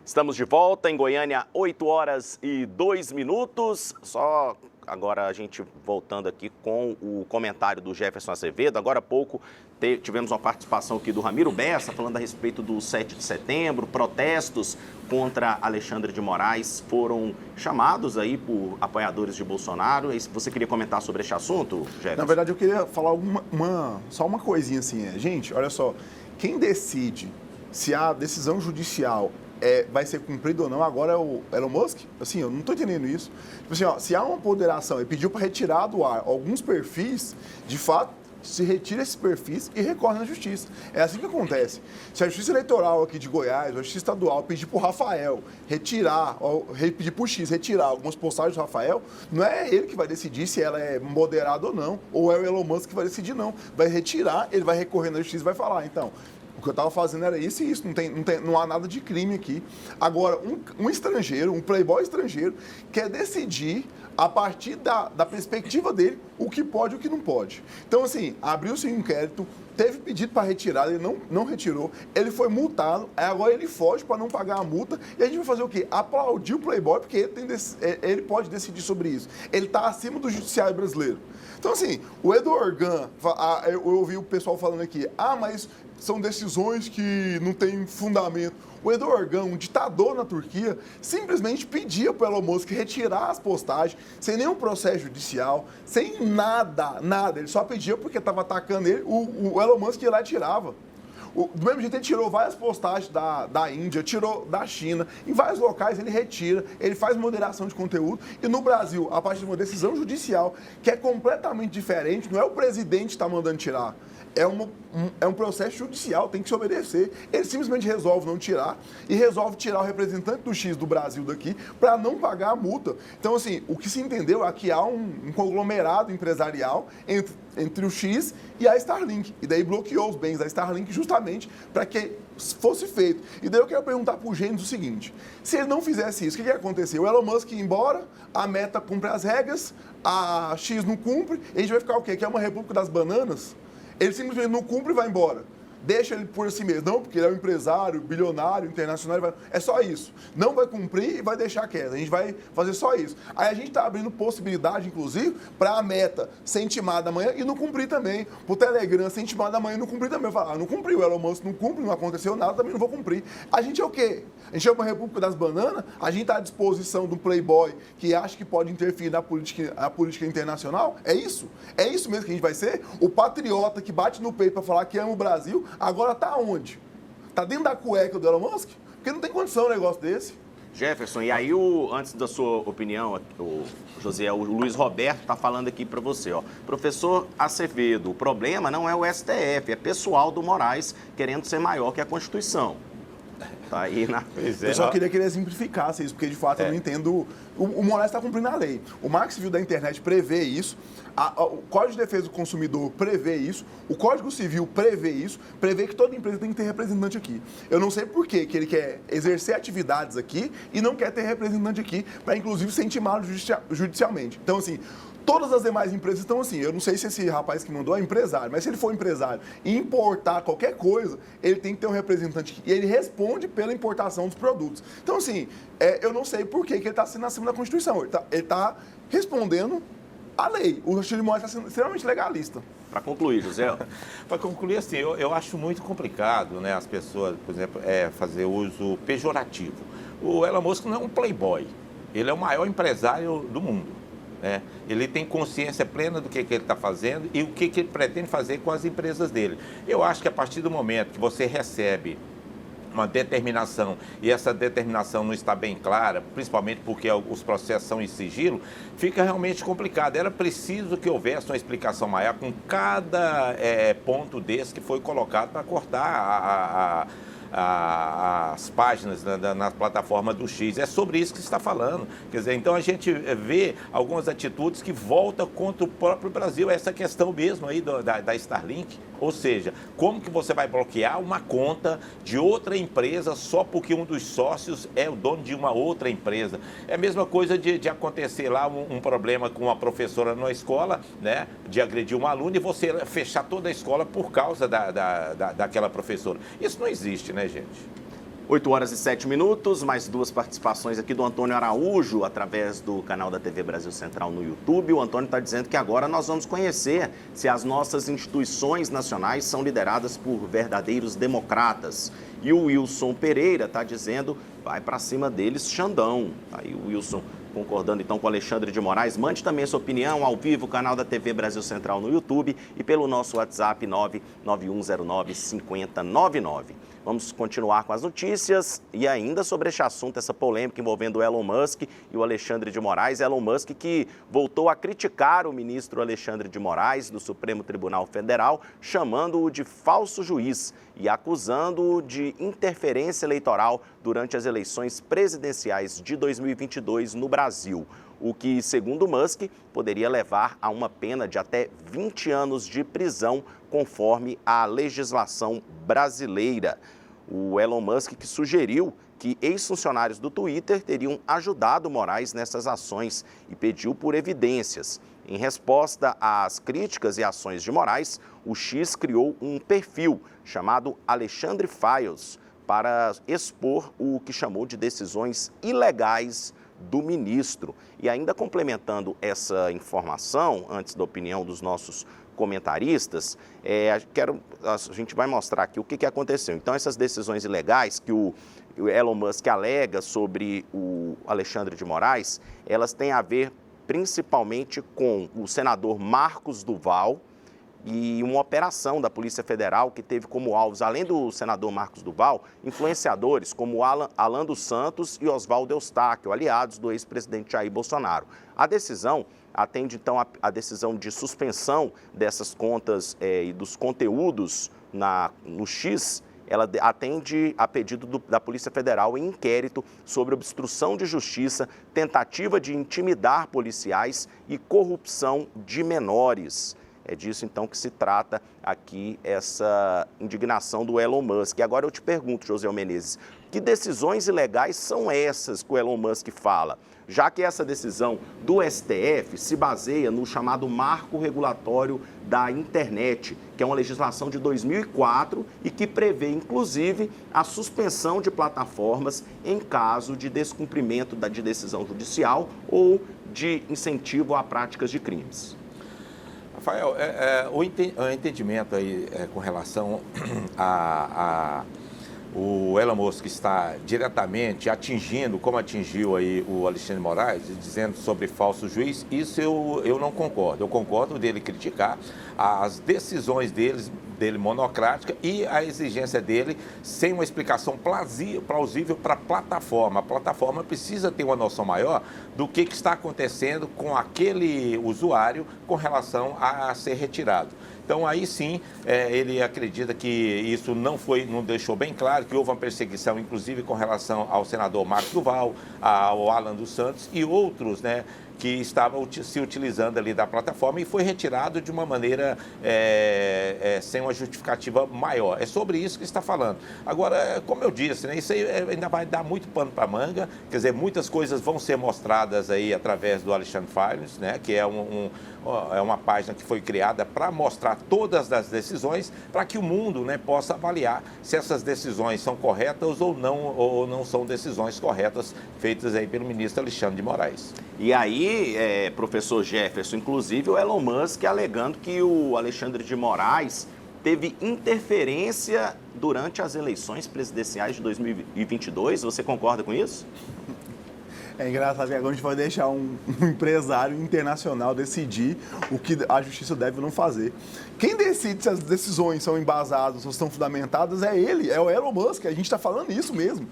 Estamos de volta em Goiânia, 8h02. Só agora a gente voltando aqui com o comentário do Jefferson Azevedo. Agora há pouco tivemos uma participação aqui do Ramiro Bessa, falando a respeito do 7 de setembro, protestos contra Alexandre de Moraes foram chamados aí por apoiadores de Bolsonaro. E você queria comentar sobre este assunto, Jefferson? Na verdade, eu queria falar só uma coisinha assim. Gente, olha só, quem decide se a decisão judicial vai ser cumprido ou não, agora é o Elon Musk? Assim, eu não estou entendendo isso. Tipo assim, ó, se há uma ponderação, ele pediu para retirar do ar alguns perfis, de fato, se retira esses perfis e recorre na justiça. É assim que acontece. Se a Justiça Eleitoral aqui de Goiás, a Justiça Estadual, pedir para o Rafael retirar, ou pedir para o X retirar algumas postagens do Rafael, não é ele que vai decidir se ela é moderada ou não, ou é o Elon Musk que vai decidir, não. Vai retirar, ele vai recorrer na justiça e vai falar, então, o que eu estava fazendo era isso e isso, não há nada de crime aqui. Agora, um estrangeiro, um playboy estrangeiro, quer decidir, a partir da perspectiva dele, o que pode e o que não pode. Então, assim, abriu-se um inquérito, teve pedido para retirar, ele não retirou, ele foi multado, agora ele foge para não pagar a multa, e a gente vai fazer o quê? Aplaudir o playboy, porque ele pode decidir sobre isso. Ele está acima do judiciário brasileiro. Então, assim, o Erdogan, eu ouvi o pessoal falando aqui, mas são decisões que não têm fundamento. O Erdogan, um ditador na Turquia, simplesmente pedia para o Elon Musk retirar as postagens, sem nenhum processo judicial, sem nada. Ele só pedia porque estava atacando ele, o Elon Musk ia lá e tirava. Do mesmo jeito, ele tirou várias postagens da Índia, tirou da China, em vários locais ele retira, ele faz moderação de conteúdo, e no Brasil, a partir de uma decisão judicial, que é completamente diferente, não é o presidente que está mandando tirar, é um processo judicial, tem que se obedecer. Ele simplesmente resolve não tirar e resolve tirar o representante do X do Brasil daqui para não pagar a multa. Então, assim, o que se entendeu é que há um conglomerado empresarial entre o X e a Starlink. E daí bloqueou os bens da Starlink justamente para que fosse feito. E daí eu quero perguntar para o Gênesis o seguinte, se ele não fizesse isso, o que ia acontecer? O Elon Musk ia embora, a Meta cumpre as regras, a X não cumpre, e a gente vai ficar o quê? Que é uma república das bananas? Ele simplesmente não cumpre e vai embora. Deixa ele por si mesmo. Não, porque ele é um empresário, bilionário, internacional. É só isso. Não vai cumprir e vai deixar quieto. A gente vai fazer só isso. Aí a gente está abrindo possibilidade, inclusive, para a Meta ser intimada amanhã e não cumprir também. Para o Telegram ser intimado amanhã e não cumprir também. Falar, não cumpriu, o Elon Musk não cumpre, não aconteceu nada, também não vou cumprir. A gente é o quê? A gente é uma república das bananas? A gente está à disposição do playboy que acha que pode interferir na política internacional? É isso? É isso mesmo que a gente vai ser? O patriota que bate no peito para falar que ama o Brasil, agora está onde? Está dentro da cueca do Elon Musk? Porque não tem condição um negócio desse. Jefferson, e aí, antes da sua opinião, o Luiz Roberto está falando aqui para você, ó. Professor Azevedo, o problema não é o STF, é pessoal do Moraes querendo ser maior que a Constituição. Tá aí na... Eu só queria que ele exemplificasse isso, porque de fato eu não entendo. O Moraes está cumprindo a lei. O Marco Civil da Internet prevê isso, o Código de Defesa do Consumidor prevê isso, o Código Civil prevê isso, prevê que toda empresa tem que ter representante aqui. Eu não sei por que ele quer exercer atividades aqui e não quer ter representante aqui, para inclusive ser intimado judicialmente. Então, assim, todas as demais empresas estão assim. Eu não sei se esse rapaz que mandou é empresário, mas se ele for empresário e importar qualquer coisa, ele tem que ter um representante e ele responde pela importação dos produtos. Então, assim, eu não sei por que ele está sendo acima da Constituição. Ele está respondendo à lei. O Alexandre de Moraes está sendo extremamente legalista. Para concluir, José. Para concluir, assim, eu acho muito complicado, né, as pessoas, por exemplo, fazer uso pejorativo. O Elon Musk não é um playboy. Ele é o maior empresário do mundo. Ele tem consciência plena do que ele está fazendo e o que ele pretende fazer com as empresas dele. Eu acho que a partir do momento que você recebe uma determinação e essa determinação não está bem clara, principalmente porque os processos são em sigilo, fica realmente complicado. Era preciso que houvesse uma explicação maior com cada ponto desse que foi colocado para cortar as páginas na plataforma do X. É sobre isso que se está falando. Quer dizer, então a gente vê algumas atitudes que voltam contra o próprio Brasil. Essa questão mesmo aí da Starlink. Ou seja, como que você vai bloquear uma conta de outra empresa só porque um dos sócios é o dono de uma outra empresa? É a mesma coisa de acontecer lá um problema com uma professora na escola, né, de agredir um aluno e você fechar toda a escola por causa daquela professora. Isso não existe, né, gente? 8 horas e 7 minutos, mais duas participações aqui do Antônio Araújo, através do canal da TV Brasil Central no YouTube. O Antônio está dizendo que agora nós vamos conhecer se as nossas instituições nacionais são lideradas por verdadeiros democratas. E o Wilson Pereira está dizendo, vai para cima deles, Xandão. Aí o Wilson concordando então com o Alexandre de Moraes. Mande também a sua opinião ao vivo, canal da TV Brasil Central no YouTube e pelo nosso WhatsApp 99109-5099. Vamos continuar com as notícias e ainda sobre este assunto, essa polêmica envolvendo o Elon Musk e o Alexandre de Moraes. Elon Musk que voltou a criticar o ministro Alexandre de Moraes do Supremo Tribunal Federal, chamando-o de falso juiz e acusando-o de interferência eleitoral durante as eleições presidenciais de 2022 no Brasil. O que, segundo Musk, poderia levar a uma pena de até 20 anos de prisão, conforme a legislação brasileira. O Elon Musk que sugeriu que ex-funcionários do Twitter teriam ajudado Moraes nessas ações e pediu por evidências. Em resposta às críticas e ações de Moraes, o X criou um perfil chamado Alexandre Files para expor o que chamou de decisões ilegais do ministro. E ainda complementando essa informação, antes da opinião dos nossos comentaristas, a gente vai mostrar aqui o que aconteceu. Então, essas decisões ilegais que o Elon Musk alega sobre o Alexandre de Moraes, elas têm a ver principalmente com o senador Marcos Duval e uma operação da Polícia Federal que teve como alvos, além do senador Marcos Duval, influenciadores como Alan dos Santos e Oswaldo Eustáquio, aliados do ex-presidente Jair Bolsonaro. A decisão atende, então, a decisão de suspensão dessas contas e dos conteúdos no X. Ela atende a pedido da Polícia Federal em inquérito sobre obstrução de justiça, tentativa de intimidar policiais e corrupção de menores. É disso, então, que se trata aqui essa indignação do Elon Musk. E agora eu te pergunto, José Menezes, que decisões ilegais são essas que o Elon Musk fala? Já que essa decisão do STF se baseia no chamado Marco Regulatório da Internet, que é uma legislação de 2004 e que prevê, inclusive, a suspensão de plataformas em caso de descumprimento de decisão judicial ou de incentivo a práticas de crimes. Rafael, o entendimento aí com relação o Elon Musk está diretamente atingindo, como atingiu aí o Alexandre de Moraes, dizendo sobre falso juiz, isso eu não concordo. Eu concordo dele criticar as decisões dele monocrática e a exigência dele sem uma explicação plausível para a plataforma. A plataforma precisa ter uma noção maior do que está acontecendo com aquele usuário com relação a ser retirado. Então, aí sim, ele acredita que isso não deixou bem claro, que houve uma perseguição, inclusive, com relação ao senador Marcos Duval, ao Alan dos Santos e outros, né, que estavam se utilizando ali da plataforma e foi retirado de uma maneira sem uma justificativa maior. É sobre isso que está falando. Agora, como eu disse, né, isso aí ainda vai dar muito pano para manga, quer dizer, muitas coisas vão ser mostradas aí através do Alexandre Files, né, que é uma página que foi criada para mostrar todas as decisões, para que o mundo, né, possa avaliar se essas decisões são corretas ou não são decisões corretas feitas aí pelo ministro Alexandre de Moraes. E aí, professor Jefferson, inclusive o Elon Musk alegando que o Alexandre de Moraes teve interferência durante as eleições presidenciais de 2022. Você concorda com isso? É engraçado que agora a gente vai deixar um empresário internacional decidir o que a justiça deve ou não fazer. Quem decide se as decisões são embasadas ou estão fundamentadas é ele, é o Elon Musk. A gente está falando isso mesmo.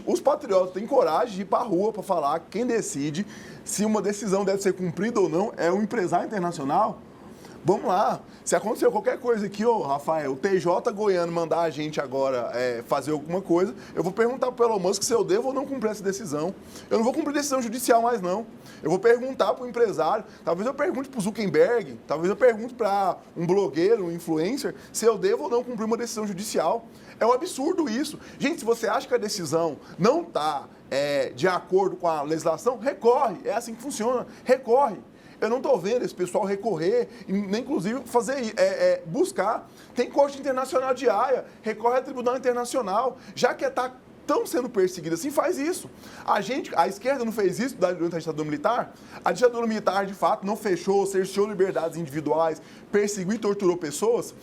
Os patriotas têm coragem de ir para a rua para falar que quem decide se uma decisão deve ser cumprida ou não é um empresário internacional. Vamos lá. Se acontecer qualquer coisa aqui, Rafael, o TJ goiano mandar a gente agora fazer alguma coisa, eu vou perguntar para o Elon Musk se eu devo ou não cumprir essa decisão. Eu não vou cumprir decisão judicial mais, não. Eu vou perguntar para o empresário, talvez eu pergunte para o Zuckerberg, talvez eu pergunte para um blogueiro, um influencer, se eu devo ou não cumprir uma decisão judicial. É um absurdo isso. Gente, se você acha que a decisão não está de acordo com a legislação, recorre. É assim que funciona. Recorre. Eu não estou vendo esse pessoal recorrer, nem inclusive buscar. Tem corte internacional de Haia, recorre ao Tribunal Internacional. Já que está estão sendo perseguidas assim, faz isso. A esquerda não fez isso durante a ditadura militar? A ditadura militar, de fato, não fechou, cerceou liberdades individuais, perseguiu e torturou pessoas.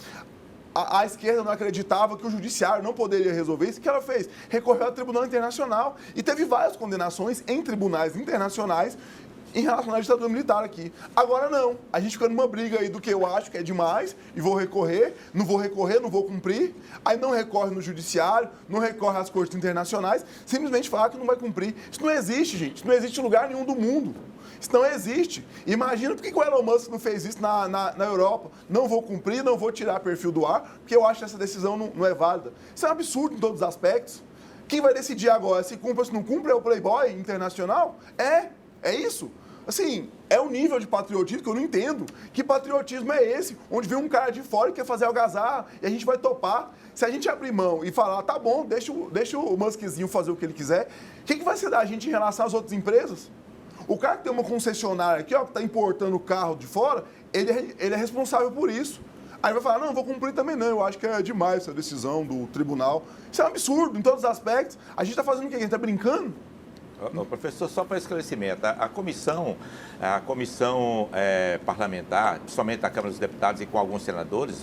A esquerda não acreditava que o judiciário não poderia resolver isso. O que ela fez? Recorreu ao Tribunal Internacional e teve várias condenações em tribunais internacionais em relação à ditadura militar aqui. Agora não. A gente fica numa briga aí do que eu acho que é demais e vou recorrer, não vou cumprir. Aí não recorre no judiciário, não recorre às cortes internacionais, simplesmente fala que não vai cumprir. Isso não existe, gente. Isso não existe em lugar nenhum do mundo. Isso não existe. Imagina por que o Elon Musk não fez isso na Europa. Não vou cumprir, não vou tirar perfil do ar, porque eu acho que essa decisão não é válida. Isso é um absurdo em todos os aspectos. Quem vai decidir agora se cumpre ou se não cumpre é o Playboy internacional? É isso. Assim, é um nível de patriotismo que eu não entendo. Que patriotismo é esse? Onde vem um cara de fora que quer fazer algazarra e a gente vai topar. Se a gente abrir mão e falar, tá bom, deixa o Muskzinho fazer o que ele quiser, o que vai ser da gente em relação às outras empresas? O cara que tem uma concessionária aqui, ó, que está importando o carro de fora, ele é responsável por isso. Aí vai falar, não vou cumprir também não, eu acho que é demais essa decisão do tribunal. Isso é um absurdo em todos os aspectos. A gente está fazendo o quê? A gente está brincando? Professor, só para esclarecimento, a comissão parlamentar, principalmente da Câmara dos Deputados e com alguns senadores,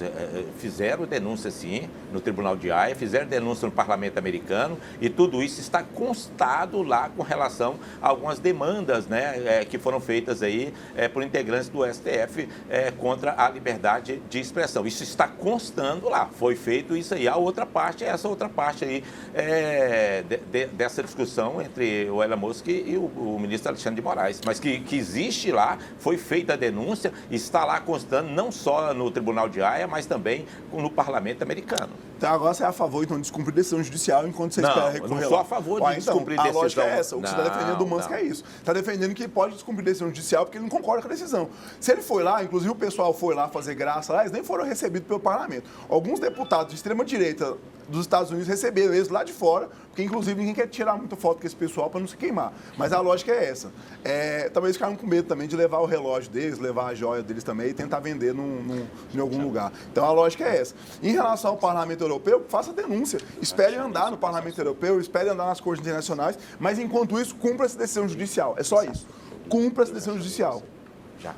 fizeram denúncia, sim, no Tribunal de Haia, fizeram denúncia no Parlamento americano e tudo isso está constado lá com relação a algumas demandas, né, que foram feitas aí por integrantes do STF contra a liberdade de expressão. Isso está constando lá, foi feito isso aí. A outra parte, essa outra parte aí dessa discussão entre o Elon Musk e o ministro Alexandre de Moraes, mas que existe lá, foi feita a denúncia, está lá constando não só no Tribunal de Haia, mas também no Parlamento americano. Então agora você é a favor então, de descumprir decisão judicial enquanto você espera recorrer lá? Não sou a favor de descumprir decisão. A lógica é essa, o que você está defendendo do Musk é isso. Está defendendo que pode descumprir decisão judicial porque ele não concorda com a decisão. Se ele foi lá, inclusive o pessoal foi lá fazer graça lá, eles nem foram recebidos pelo parlamento. Alguns deputados de extrema-direita dos Estados Unidos receberam eles lá de fora, porque inclusive ninguém quer tirar muita foto com esse pessoal para não se queimar. Mas a lógica é essa. Talvez eles ficaram com medo também de levar o relógio deles, levar a joia deles também e tentar vender em algum lugar. Então a lógica é essa. Em relação ao Parlamento Europeu, faça denúncia. Espere andar no Parlamento Europeu, espere andar nas cortes internacionais, mas enquanto isso, cumpra essa decisão judicial. É só isso. Cumpra essa decisão judicial. Já.